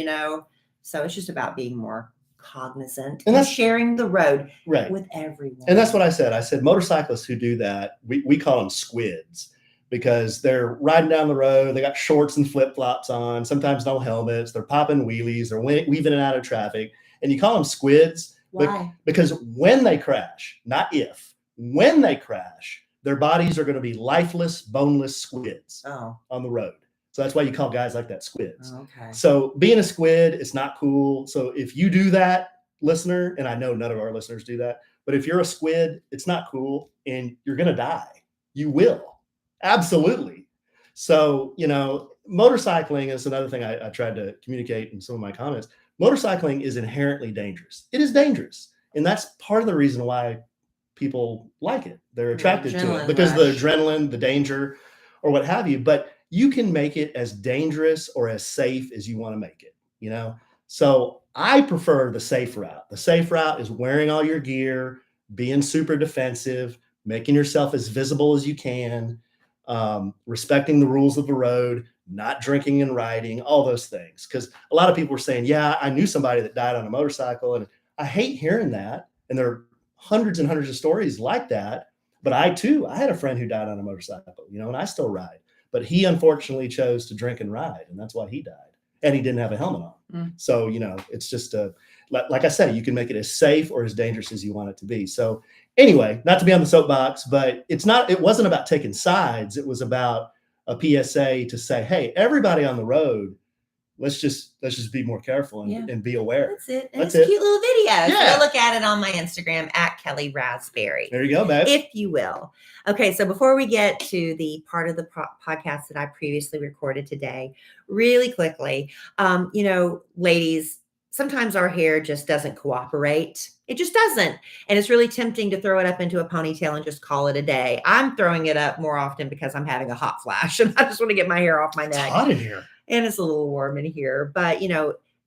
So it's just about being more cognizant and sharing the road with everyone. And that's what I said. I said motorcyclists who do that, we call them squids because they're riding down the road. They got shorts and flip-flops on, sometimes no helmets. They're popping wheelies. They're weaving in and out of traffic. And you call them squids. Why? Because when they crash, not if, when they crash, their bodies are going to be lifeless, boneless squids on the road. So that's why you call guys like that squids. Okay. So being a squid is not cool. So if you do that, listener, and I know none of our listeners do that, but if you're a squid, it's not cool and you're going to die. You will. Absolutely. So, motorcycling is another thing I tried to communicate in some of my comments. Motorcycling is inherently dangerous. It is dangerous. And that's part of the reason why people like it. They're attracted to it because of the adrenaline, the danger, or what have you. But you can make it as dangerous or as safe as you want to make it, So I prefer the safe route. The safe route is wearing all your gear, being super defensive, making yourself as visible as you can, respecting the rules of the road, not drinking and riding, all those things. Because a lot of people were saying, yeah, I knew somebody that died on a motorcycle. And I hate hearing that. And there are hundreds and hundreds of stories like that. But I had a friend who died on a motorcycle, and I still ride. But he unfortunately chose to drink and ride, and that's why he died. And he didn't have a helmet on. So, it's just like I said, you can make it as safe or as dangerous as you want it to be. So anyway, not to be on the soapbox, but it wasn't about taking sides. It was about a PSA to say, hey, everybody on the road, let's just be more careful and be aware. That's it. And it's a cute little video. Yeah. So go look at it on my Instagram at Kellie Rasberry. There you go, babe. If you will. Okay. So before we get to the part of the podcast that I previously recorded today, really quickly, ladies, sometimes our hair just doesn't cooperate. It just doesn't. And it's really tempting to throw it up into a ponytail and just call it a day. I'm throwing it up more often because I'm having a hot flash and I just want to get my hair off my neck. It's hot in here. And it's a little warm in here, but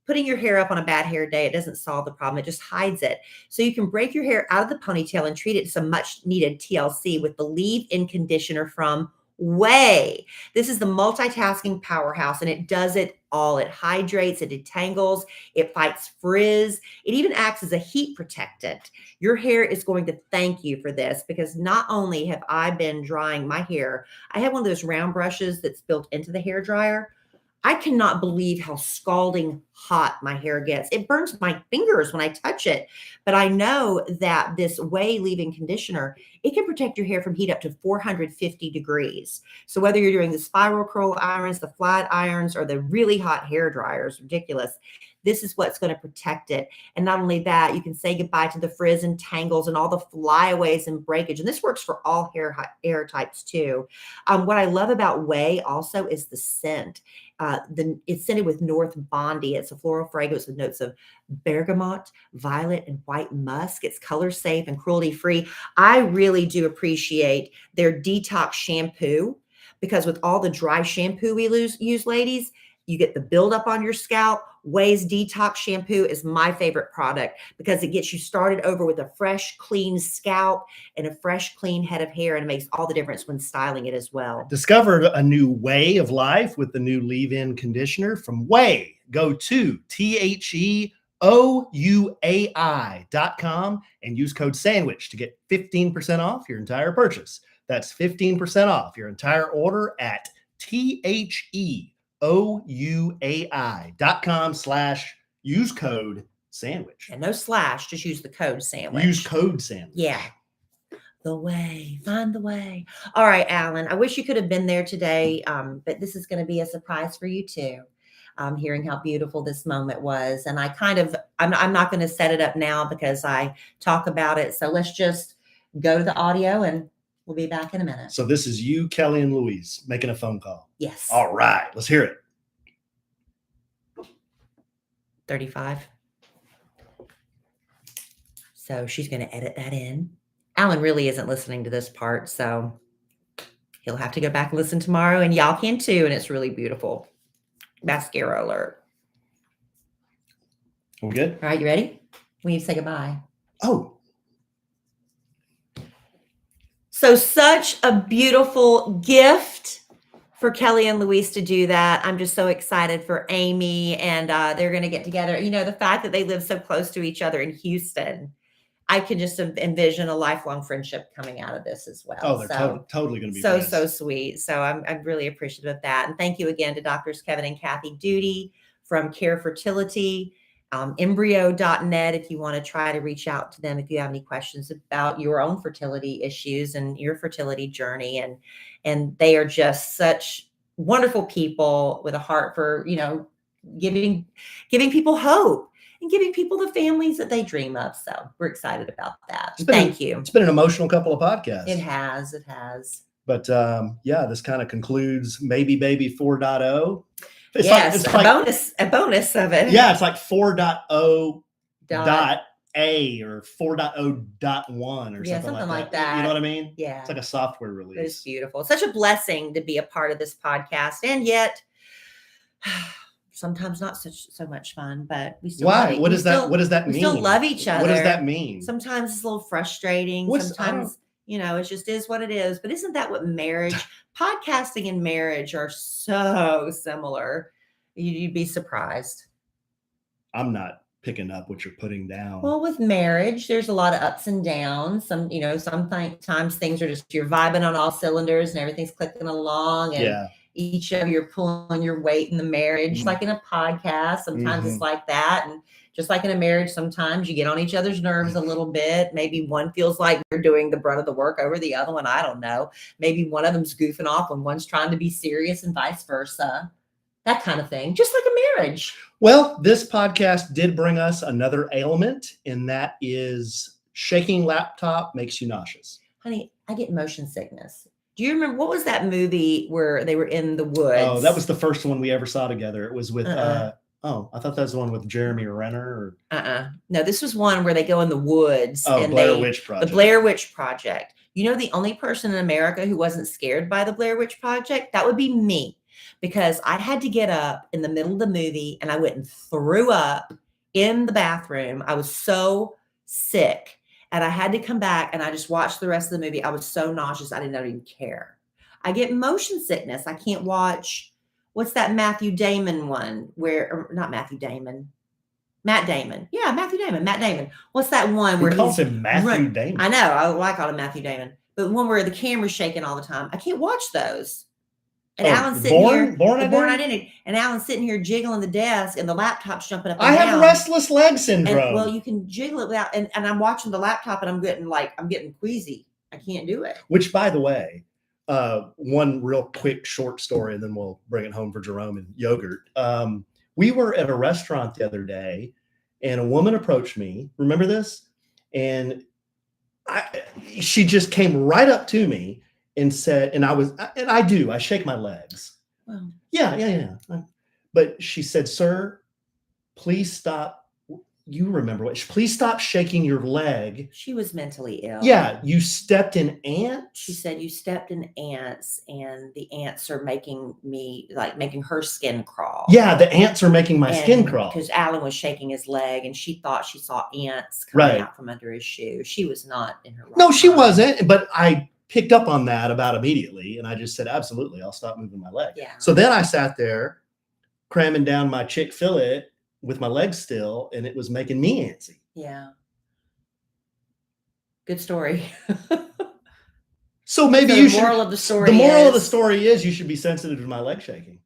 putting your hair up on a bad hair day, it doesn't solve the problem. It just hides it. So you can break your hair out of the ponytail and treat it to some much needed TLC with the leave-in conditioner from Whey. This is the multitasking powerhouse and it does it all. It hydrates, it detangles, it fights frizz. It even acts as a heat protectant. Your hair is going to thank you for this because not only have I been drying my hair, I have one of those round brushes that's built into the hair dryer. I cannot believe how scalding hot my hair gets. It burns my fingers when I touch it. But I know that this Whey leave-in conditioner, it can protect your hair from heat up to 450 degrees. So whether you're doing the spiral curl irons, the flat irons, or the really hot hair dryers, ridiculous, this is what's going to protect it. And not only that, you can say goodbye to the frizz and tangles and all the flyaways and breakage. And this works for all hair types too. What I love about Whey also is the scent. It's scented with North Bondi. It's a floral fragrance with notes of bergamot, violet, and white musk. It's color safe and cruelty free. I really do appreciate their detox shampoo, because with all the dry shampoo we use, ladies, you get the buildup on your scalp. Whey's detox shampoo is my favorite product because it gets you started over with a fresh, clean scalp and a fresh, clean head of hair, and it makes all the difference when styling it as well. Discover a new way of life with the new leave-in conditioner from Whey. Go to THEOUAI.com and use code SANDWICH to get 15% off your entire purchase. That's 15% off your entire order at THEOUAI.com/use code SANDWICH. And no slash, just use the code SANDWICH. Use code SANDWICH. Yeah. The way, find the way. All right, Alan, I wish you could have been there today, but this is going to be a surprise for you too. Hearing how beautiful this moment was. And I'm not going to set it up now because I talk about it. So let's just go to the audio and we'll be back in a minute. So this is you, Kellie, and Louise making a phone call. Yes. All right, let's hear it. 35. So she's going to edit that in. Alan really isn't listening to this part, so he'll have to go back and listen tomorrow, and y'all can too, and it's really beautiful. Mascara alert. Are we good? All right, you ready? We need to say goodbye. Oh. So such a beautiful gift for Kellie and Louise to do that. I'm just so excited for Amy, and they're going to get together. You know, the fact that they live so close to each other in Houston, I can just envision a lifelong friendship coming out of this as well. Oh, they're totally going to be so friends. So sweet. So I'm really appreciative of that. And thank you again to Doctors Kevin and Kathy Duty from Care Fertility, embryo.net, if you want to try to reach out to them if you have any questions about your own fertility issues and your fertility journey. And they are just such wonderful people with a heart for, you know, giving people hope and giving people the families that they dream of. So we're excited about that. Thank you. It's been an emotional couple of podcasts. It has. But yeah, this kind of concludes Maybe Baby 4.0. It's a bonus of it. Yeah, it's like 4.0 dot A or 4.0.1 or something like that. You know what I mean? Yeah. It's like a software release. It's beautiful. Such a blessing to be a part of this podcast. And yet sometimes not so much fun, but we still What does that mean? We still love each other. What does that mean? Sometimes it's a little frustrating. Sometimes, you know, it just is what it is. But isn't that what podcasting and marriage are so similar? You'd be surprised. I'm not picking up what you're putting down. Well, with marriage, there's a lot of ups and downs. Sometimes things are just, you're vibing on all cylinders and everything's clicking along. And each of you're pulling your weight in the marriage, Mm-hmm. like in a podcast. Sometimes it's like that. And just like in a marriage, sometimes you get on each other's nerves a little bit. Maybe one feels like you're doing the brunt of the work over the other one. I don't know. Maybe one of them's goofing off when one's trying to be serious and vice versa. That kind of thing, just like a marriage. Well, this podcast did bring us another ailment, and that is shaking laptop makes you nauseous. Honey, I get motion sickness. Do you remember, what was that movie where they were in the woods? Oh, that was the first one we ever saw together. It was with, I thought that was the one with Jeremy Renner. No, this was one where they go in the woods. Oh, and Blair Witch Project. The Blair Witch Project. You know, the only person in America who wasn't scared by the Blair Witch Project, that would be me. Because I had to get up in the middle of the movie and I went and threw up in the bathroom. I was so sick and I had to come back and I just watched the rest of the movie. I was so nauseous. I didn't even care. I get motion sickness. I can't watch. What's that Matthew Damon one not Matthew Damon. Matt Damon. Yeah, Matthew Damon. Matt Damon. What's that one where he calls him Matthew Damon? I know. I like calling him Matthew Damon. But the one where the camera's shaking all the time. I can't watch those. And Alan's sitting here, Born Identity. And Alan's sitting here jiggling the desk, and the laptop's jumping up and down. I have restless leg syndrome. And, well, you can jiggle it without, and I'm watching the laptop, and I'm getting queasy. I can't do it. Which, by the way, one real quick short story, and then we'll bring it home for Jerome and yogurt. We were at a restaurant the other day and a woman approached me. Remember this? And she just came right up to me and said, and I shake my legs. Well, Yeah. But she said, "Sir, please stop." You remember please stop shaking your leg. she was mentally ill. Yeah, you stepped in ants. She said, you stepped in ants and the ants are making her skin crawl. Yeah, the ants are making my skin crawl. Because Alan was shaking his leg and she thought she saw ants coming out from under his shoe. She was not in her right No, she mind. wasn't. But I picked up on that about immediately. And I just said, absolutely, I'll stop moving my leg. Yeah. So then I sat there cramming down my Chick-fil-A with my legs still, and it was making me antsy. Yeah. Good story. So maybe the moral of the story is you should be sensitive to my leg shaking.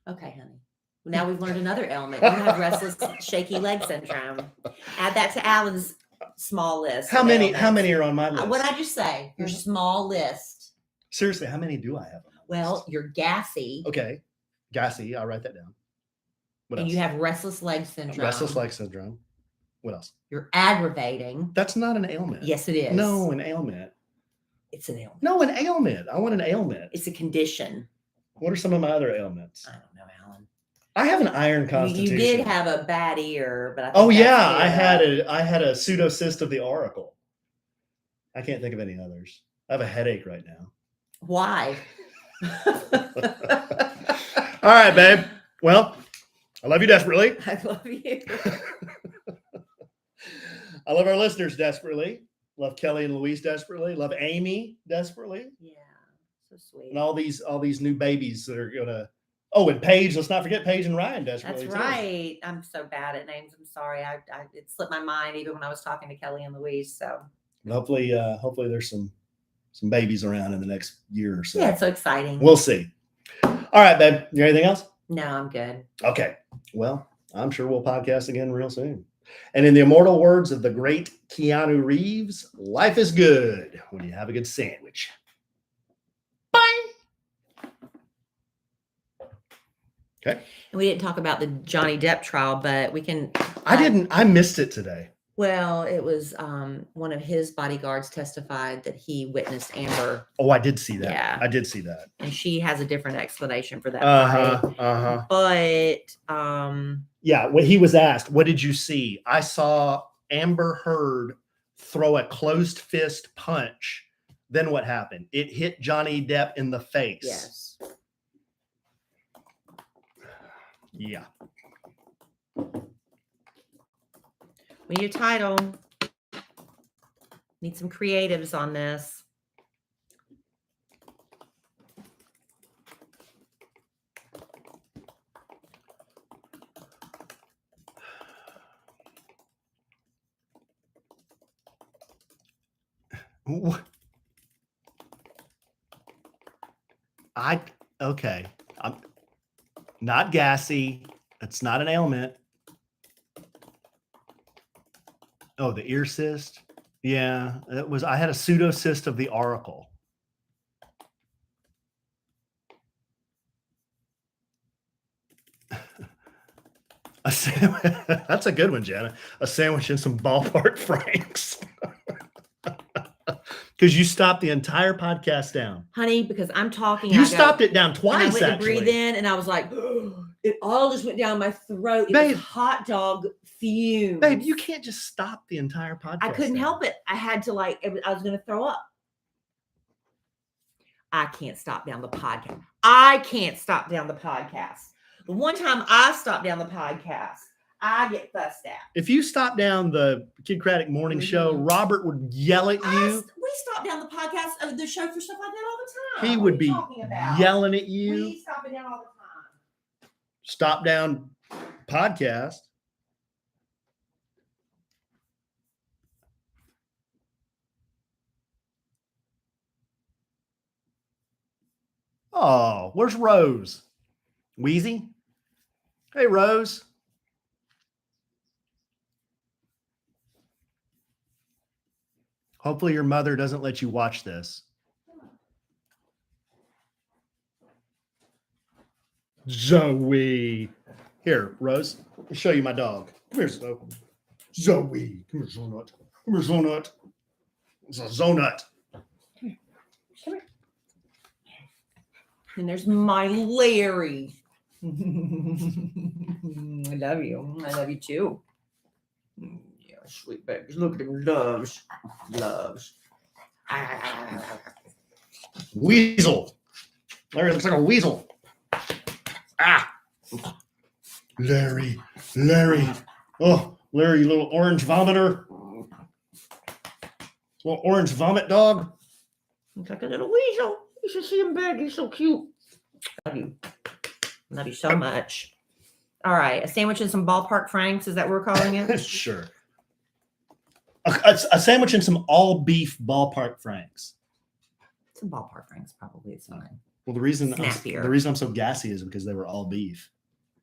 Okay, honey. Now we've learned another element. You have restless, shaky leg syndrome. Add that to Alan's small list. How many are on my list? What did I just say? Your small list. Seriously, how many do I have on my list? Well, you're gassy. Okay. Gassy. I'll write that down. What else? You have restless leg syndrome. Restless leg syndrome. What else? You're aggravating. That's not an ailment. Yes, it is. No, an ailment. It's an ailment. No, an ailment. I want an ailment. It's a condition. What are some of my other ailments? I don't know, Alan. I have an iron constitution. You did have a bad ear, but I think I had a pseudocyst of the auricle. I can't think of any others. I have a headache right now. Why? All right, babe. Well, I love you desperately. I love you. I love our listeners desperately. Love Kelly and Louise desperately. Love Amy desperately. Yeah, so sweet. And all these new babies that are gonna. Oh, and Paige. Let's not forget Paige and Ryan desperately. That's right. I'm so bad at names. I'm sorry. It slipped my mind even when I was talking to Kelly and Louise. So hopefully there's some babies around in the next year or so. Yeah, it's so exciting. We'll see. All right, babe. You got anything else? No, I'm good. Okay. Well, I'm sure we'll podcast again real soon. And in the immortal words of the great Keanu Reeves, life is good when you have a good sandwich. Bye. Okay. And we didn't talk about the Johnny Depp trial, but we can. I missed it today. Well, it was one of his bodyguards testified that he witnessed Amber. Oh, I did see that. Yeah. I did see that. And she has a different explanation for that. But yeah, when he was asked, what did you see? I saw Amber Heard throw a closed fist punch. Then what happened? It hit Johnny Depp in the face. Yes. Yeah. We need a title. Need some creatives on this. Okay. I'm not gassy. It's not an ailment. Oh, the ear cyst. Yeah, I had a pseudocyst of the auricle. That's a good one, Jana. A sandwich and some ballpark franks. Because you stopped the entire podcast down. Honey, because I'm talking. You stopped it down twice, and I went to breathe in, and I was like, it all just went down my throat. It was hot dog fumes. Babe, you can't just stop the entire podcast. I couldn't help it. I had to I was going to throw up. I can't stop down the podcast. I can't stop down the podcast. The one time I stop down the podcast, I get fussed at. If you stop down the Kid Craddock morning show, Robert would yell at you. We stop down the podcast of the show for stuff like that all the time. He would be yelling at you. We stop it down all the time. Stop down podcast. Oh, where's Rose? Wheezy? Hey, Rose. Hopefully your mother doesn't let you watch this. Zoe. Here, Rose. Let me show you my dog. Come here, Zoe. Zoe. Come here, Zonut. Come here, Zonut. It's a Zonut. Come here. And there's my Larry. I love you. I love you too. Yeah, sweet babies. Look at him. Loves. Weasel. Larry looks like a weasel. Ah. Larry. Oh, Larry, you little orange vomiter. Little orange vomit dog. Looks like a little weasel. You should see him big. He's so cute. Love you. Love you so much. All right. A sandwich and some ballpark franks. Is that what we're calling it? Sure. A sandwich and some all beef ballpark franks. Some ballpark franks probably is fine. Well, the reason Snappier. I'm so gassy is because they were all beef,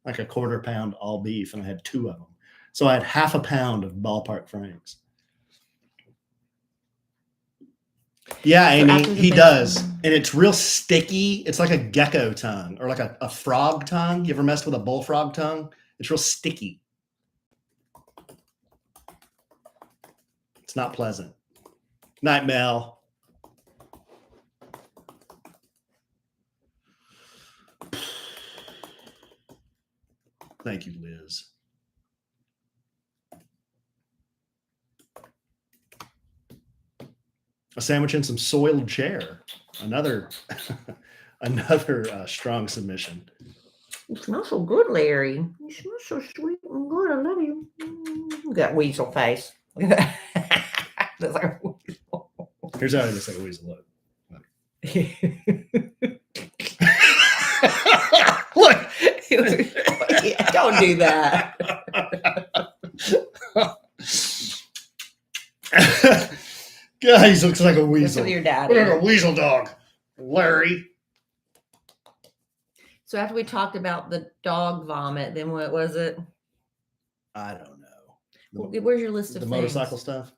like a quarter pound all beef, and I had 2 of them. So I had half a pound of ballpark franks. Yeah, Amy, he does. And it's real sticky. It's like a gecko tongue or like a frog tongue. You ever messed with a bullfrog tongue? It's real sticky. It's not pleasant. Night, Mel. Thank you, Liz. A sandwich and some soiled chair. Another strong submission. You smell so good, Larry. You smell so sweet and good. I love you. That weasel face. That's like a weasel. Here's how it looks like a weasel. Look. Yeah, don't do that. God, he looks like a weasel. Look at your daddy. Look like a weasel dog, Larry. So after we talked about the dog vomit, then what was it? I don't know. Where's your list of the things? motorcycle stuff?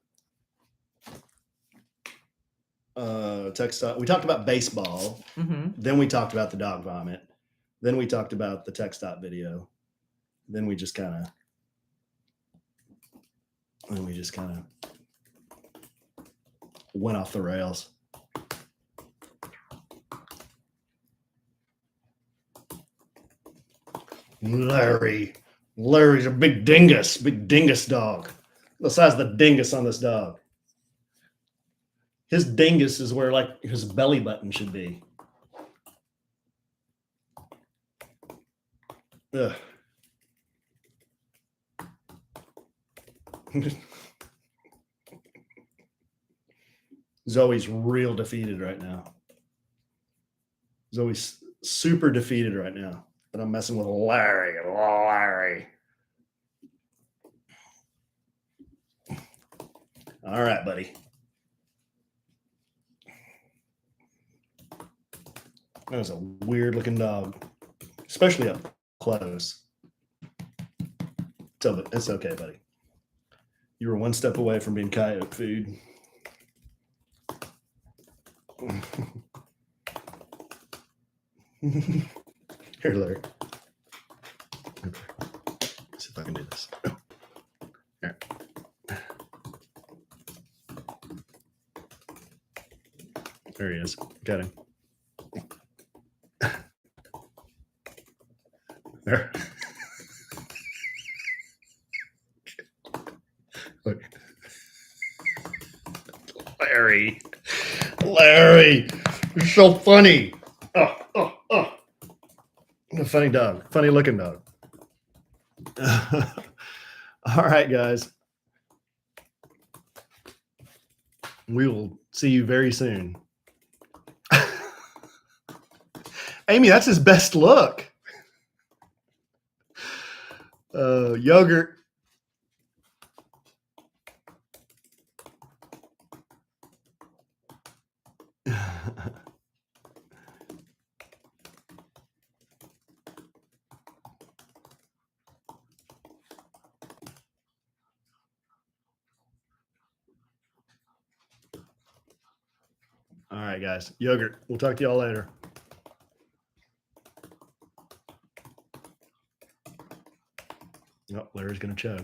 Textile. We talked about baseball. Mm-hmm. Then we talked about the dog vomit. Then we talked about the TechStop video. Then we just kind of went off the rails. Larry's a big dingus dog. The size of the dingus on this dog. His dingus is where like his belly button should be. Ugh. Zoe's real defeated right now. Zoe's super defeated right now. But I'm messing with Larry. All right, buddy. That was a weird looking dog, especially up close. It's okay, buddy. You were one step away from being coyote food. Here, Larry. Let's see if I can do this. Here. There he is. Got him. There. Look. Larry, you're so funny. Oh. A funny dog, funny looking dog. All right, guys. We will see you very soon. Amy, that's his best look. Yogurt. All right, guys. Yogurt. We'll talk to y'all later. Oh, Larry's going to choke.